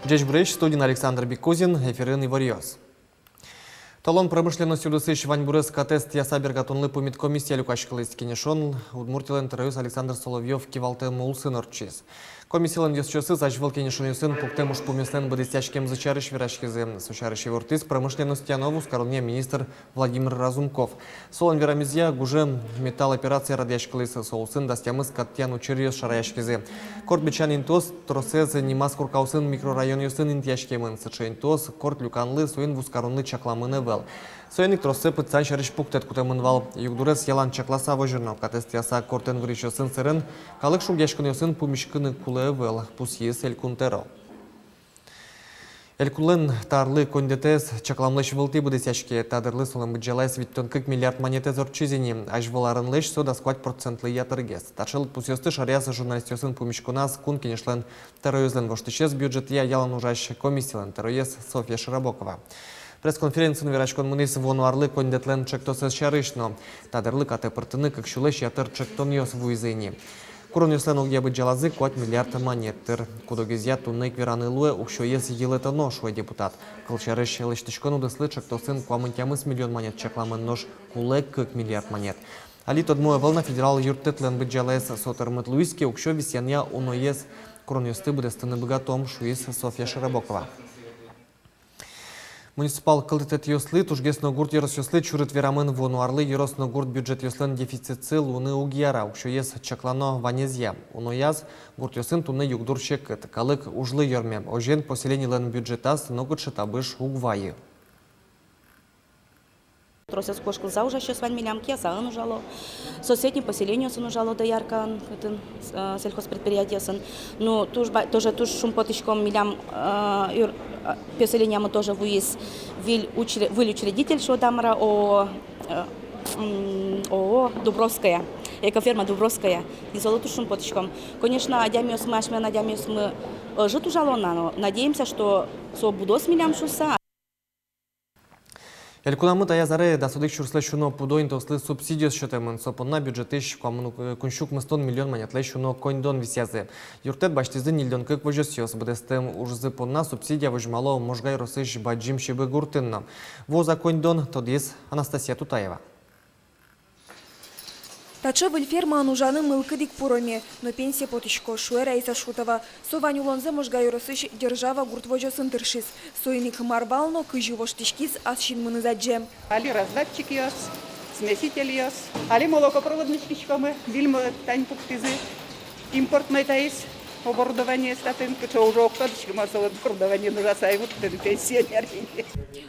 Джеш Брейш, студент Александр Бекузин, Эфирин и Варьез. Талон промышленности удосыш Ваньбурес катест ясаберга тонлы помит комиссия Люкашкалыст кенешон, Удмуртилен террорист Александр Соловьев кивалте мулсын орчиз. Комиссиялен ясчосы зажвал кенешон юсын пуктем уж помеслен бадыстячкем зачарыш вирашкизе. Сучарыш вортис промышленности анову скоронне министр Владимир Разумков. Солон верамизья гуже металл операция радяшкалыс соусын дастямыз каттян учерьез шараяшкизе. Корт бичан интос тросез немас куркаусын микрорайон юсын интяшкемын. Сыча интос корт люканлы суин вускаронлы чакламыны вел. Союник тросы пытсан шарыш пуктет кутемынвал. Югдурес ялан чакласа вожернал. Катестяса кортен вричо сын сырын. Калык шугешкын юсын пумишкыны кулы вел. Пусьес элькунтеро. Элькулын тарлы кондетес чакламлыш вылты будесяшке. Тадырлы солым бджалайс виттон 40 миллиард монеты зорчизини. Ажваларын лыш сода сквать процентлы ятыргес. Ташыл пусьесты шарясы журналистёсын пумишкунас кун кенешлен терроюзлен воштычез бюджет я ялан ужащ комиссиялен терроез Софья Широбокова. Пресс-конференцию верачкон мунис вонуарлы кондетлен чектосыз шарышно. Тадырлы каты пыртыны кыкшулыш ятыр чектон ёс вуйзыни. Курон юслен угья бджалазы 4 миллиард монеттыр. Кудогезя тунны квераны луэ укшо ес елета нож шуэ депутат. Кылчарыш лыштышкон удыслы чектосын куамынтямыс миллион монет чекламын нож кулэ 40 миллиард монет. Али тодмуэ волна федерал юртетлен бджалэс сотырмыт луиски укшо висянья уно ес курон юсты будестыны богатом шуис Софья Широбокова. Муниципал кылдытет ёслы, тужгесно гурт ерос ёслы, чурыт верамын вонуарлы, еросно гурт бюджет ёслын дефицитцы луны угьяра, укшо ес чаклано ванезья. Уно яз гурт ёсын туны югдур шекет, калык ужлы ёрме, ожен поселение лен бюджетас, ногут табыш угвайы. Тросес кошкал за уже сейчас вань я сан ужало. Соседнее поселение сан ужало до яркан, это сельхозпредприятие сан. Но тоже туж шум потычком милям поселение мы тоже выезд выль учредитель что дамара о Дубровская. Экоферма Дубровская. И золоту шум потычком. Конечно, адямиос мы ашме надямиос мы жит ужало но надеемся, что со будос милям шуса. Элькунамыт аязары дасудык шурслы шуно пудоин тослы субсидиос шотемын сопонна бюджетыш куншук мыстон миллион монетлы шуно коньдон висязы. Юртет баштизы нильдон кык вожосьёс бдестем ужзы понна субсидия вожмало можгай росыш баджим шибы гуртынна. Воза коньдон тодис Анастасия Тутаева. Тача вильферма анужаны мылкыдик пуроме, но пенсия потышко шуэра и сашутова. Сованю лонзе можгай росыш держава гуртвожосын тыршис. Соиник марвално кыжи воштышкис асшин мынызаджем. Али раздатчик яс, смеситель яс, али молокопроводничкичками, вильма тань пуктизы, импортной таис, оборудование статин, что уже октодочки массовое оборудование нужасай, вот это пенсионеры.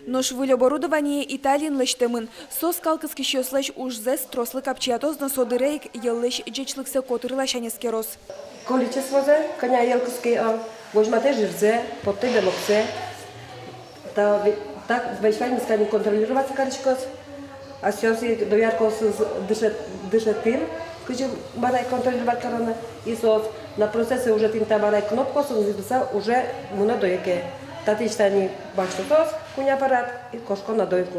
Нож выль оборудование Италиан лештемын. Сос калкыски шёслэш уж зэс трослы капчиатоз на содырейк еллэш джечлыксе котырла шанескерос. Количество зе, коня елкыски, возьмате жирзе, потты белоксе. Так, вещвайм скани контролировать каричкос. А сейчас и дояркос дышетин, кыжи барай контролировать корона. И сос на процессе уже тинта барай кнопкос, уже муна доеке. Татичтани баштосос, куня аппарат и кошко на дойку.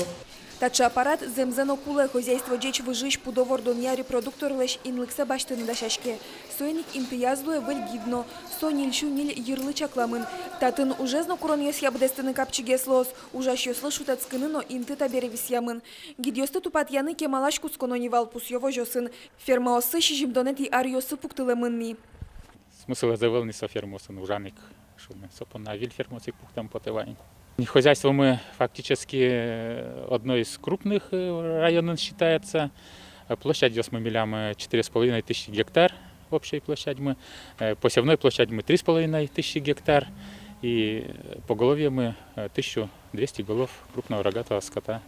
Тача аппарат земзено куле хозяйство джеч выжиж пудовор доня репродуктор леш инлыкса баштыны дашашке. Соеник импиязлуе вэль гидно, со нильшу ниль ярлы чакламын. Татын ужезно курон ес ябдестыны капчиге слос, ужаш ёслы шутацкыны, но инты таберевис ямын. Гидьёсты тупат яны кемалаш кусконо нивал пусьёво жосын. Ферма осы шижимдонет и арьёсы пуктылымынни. Смысл завелни со фермосын ужаник. Сопона вильфермосик пухтам потеваем. Хозяйство мы фактически одно из крупных районов считается. Площадь мы милям 4,5 тысячи гектар. Общей площадь мы. Посевной площадь мы 3,5 тысячи гектар. И поголовье мы 1200 голов крупного рогатого скота.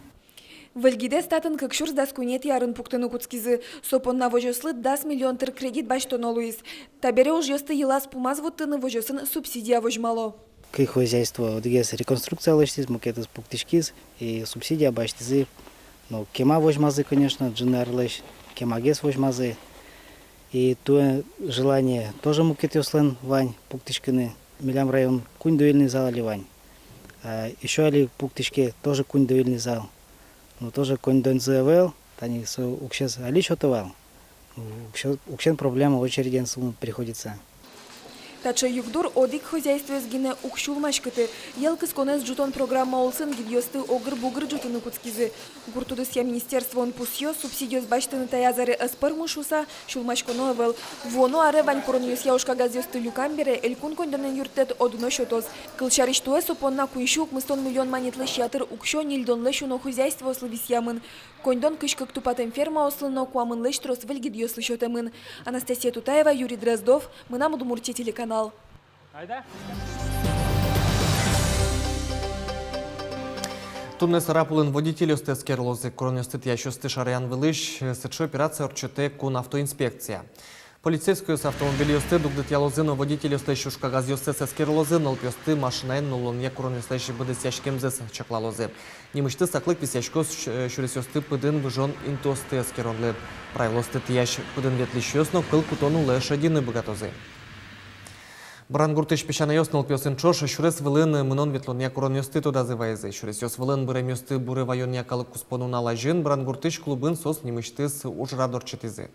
Вэльгиде статын кыкшур даскунет ярын пуктыны куцкизы. Сопонна вожослы 10 миллион тыр кредит баштон олуиз. Табере уж ёсты елас пумаз вуттыны вожосын субсидия вожмало. Кый хозяйство дгес реконструкция лыштиз, мукетыз пуктишкиз и субсидия баштизы. Ну, кема вожмазы, конечно, джинар лыш, кемагес вожмазы. И то желание тоже мукет ёслен вань пуктишкины. Милям район кунь дуэльный зал али вань. Еще али пуктишке тоже кунь дуэльный зал. Но тоже конь заявил, тани укшес али шотовал. Укшен проблема очереден приходится. Тача югдур одик хозяйство сгине укшулмашкыты. Елкис конец жутон программа олсын гидьосты огр-бугр жутыны куцкизы. Гуртудысья министерство он пусьё субсидиос баштыны таязары эспырмушуса шулмашконо эвел. Воно аре вань короньёс яушка газьосты люкамбере элькун кондонен юртет одно шотоз. Кылчариштуэ сопонна куйшук мыстон миллион манетлы щатыр укшо нильдонлы шуно хозяйство ословисьямын. Кондон кышкык тупатем ферма ослыно куамын лыштрос вельгидьослы шотемын. Анастасия Тутаева, Юрий Дроздов, мы нам Удмуртия телеканал. Тунес рапулын водитель остес керлозы коронестит ящосты шарян вылыш, сычу операция орчете кун автоинспекция. Полицейскую с автомобилей осты дугдет ялозыно водитель осты шушка газьосты сескерлозы, нолпьосты машинайн нулонья коронестайши бъдес яшкемзес чаклалозы. Немышты саклык висяшкос шуресёсты пыдын выжон интосты эскеронлы. Правилосты тияш пыдын ветлищёсно кыл кутону лэшадины богатозы. Брангуртыш пешанайос нолпьосын чош, шурес вылын мынон ветлонья коронесты туда зывайзы. Шуресёс вылын быремёсты буры вайонья калык куспону налажын, брангуртыш клубын сос немыштыс ужрадорчетизы.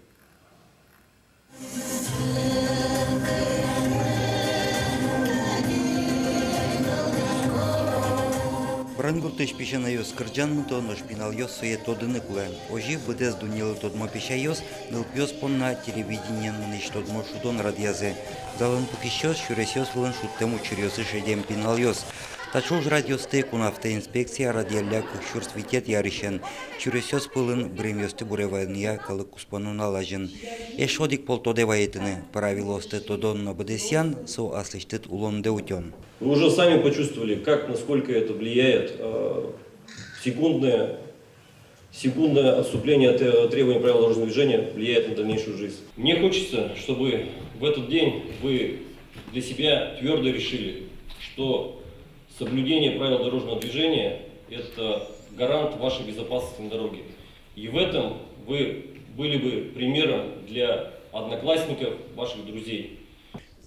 Брангуртыш пешанайос кырджанмыто ношпиналйос суе тодыны куле. Ожи быдез дунилы тодмо пешайос нылпьос понна телевидениен мыныш тодмо шутон радиазе. Залын пукищос шуресёс вылын шуттему чурёсы шедем пиналйос. Тачуж радиосты кун автоинспекция радиалля кухшур свитет ярышен. Чуресёс пылын бремёсты буревайния калык куспану налажын. Эшодик полтоде ваетыны. Правилосты тодонно быдесян со аслыштыт улонде утен. Вы уже сами почувствовали, насколько это влияет секундное отступление от требований правил дорожного движения влияет на дальнейшую жизнь. Мне хочется, чтобы в этот день вы для себя твердо решили, что соблюдение правил дорожного движения – это гарант вашей безопасности на дороге. И в этом вы были бы примером для одноклассников, ваших друзей.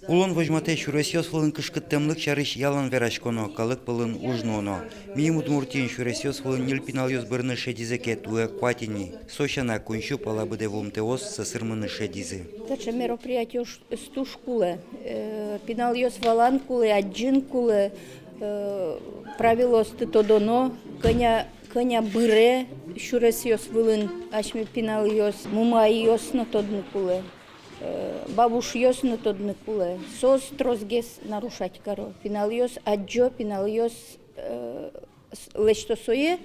Улон возьмате шуресёс вылын кышкыттемлык чарыш ялан верашконо, калык пылын ужноно. Миним удмуртин шуресёс вылын нильпиналйос бырны шедизеке туэ кватини. Сощана кунщу пала быде вумтеос сысырмыны шедизы. Тача мероприятие стуш куле, пиналйос валан куле, аджин куле, правилос тодоно, коня быре, шуресёс вылын ашме пиналйос, мумайос на тодны куле. Бабуш йос на тодны куле. Сос трозгес нарушать каро. Пиналйос аджо, пиналйос лештосое,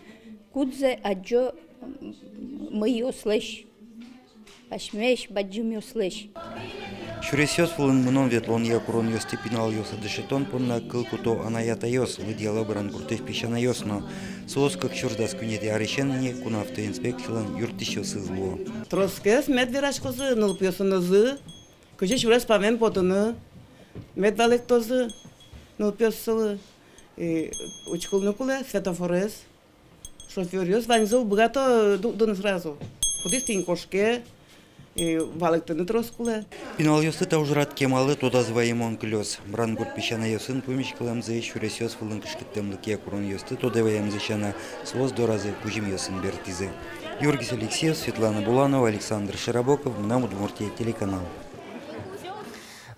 кудзе аджо мыйос леш. Ашмеш баджумиос леш. Шуресёс вылын мынон ветлонья короньосты пиналйос адышетон понна кылкуто анаятайос выдела брангуртыш пешанайосно. Соос как чурдас кунети аришенни кун автоинспекциялан юртищос изло. Троскес медвирашкозы нылпьосынызы, көже шурес памен потыны, медвалектозы нылпьосылы, учкулны куле, светофорес, шофёрёс ваньзыл богато дун сразу. Пудистин кошке, валектыны троскуле. Пиналйосты таужрат кемалы тода зваемон клёс. Брангурт пешанайосын помещкаламзы шуресёс вылын кышкыттемлыке короньосты тода ваемзышана соос доразы кужимьосын бертизы. Юргис Алексеев, Светлана Буланова, Александр Широбоков, нам Удмуртия телеканал.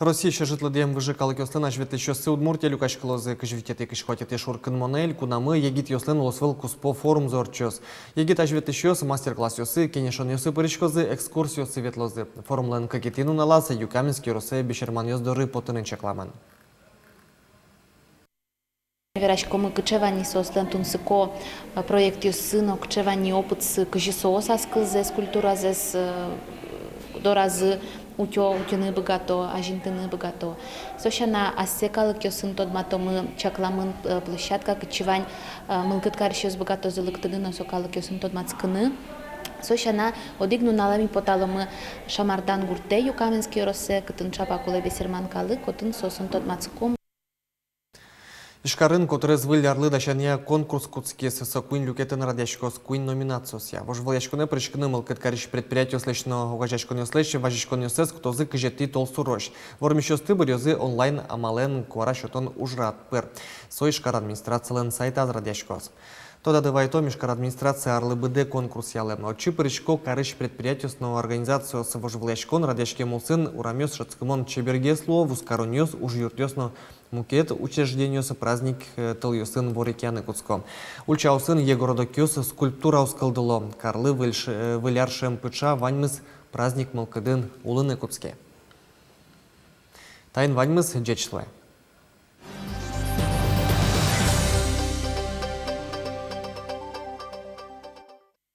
Росія ще житлодієм вижикали кьослина жвіти щоси Удмуртія люкаш клози кижвітєти кишхотєти шуркин монель, кунами єгіт йослин лосвил куспо форум зорчос. Єгіт ажвіти щос мастер-клас йоси, кенішон йоси перечкози, екскурс йоси вітлози. Форум лен кагітіну наласа, юкамінський росе бішерман йоздори потинин чекламен. Верашкомы кычевани сослентун сыко проект йосыно кычевани опыт сы кыжи соосас кылзес культуразес доразы утёны богато, ажинтыны богато. Сошана ассекалык йосын тодмато мы чакламын площадка кычевань мылкыткар щос богато зылыктыны носокалык йосын тодмацкыны. Сошана одигну налами поталымы шамардан гурте юкаменский росе кытын чапакуле бесерман калык отын сосын тодмацком. Ишкарын, который звыл ярлы дашания конкурс куцки с куин люкетен радяшко с куин номинацияся. Вожвал яшконе причкны мылкет кариш предприятие слышно угажашконе слышно важишконе сес кто зы кыжети толсурош. Вормищосты берёзы онлайн амален куара шотон ужрат пер. Со ишкар администрациялен сайта радяшкос. Тода дывайто мешкар администрация арлыбыды конкурс ялы. Очи паричко карыш предприятиесную организацию сывожвлячкон радяшке мулсын урамёс шацкымон чебергесло вускаронёс уж юртёсно мукет учреждениёсы праздник тыльёсын ворикяны куцко. Ульчаусын егородокёс скульптура ускалдыло. Карлы выляршем пыча ваньмыз праздник мылкыдын улыны куцке. Тайын ваньмыз жечшлы.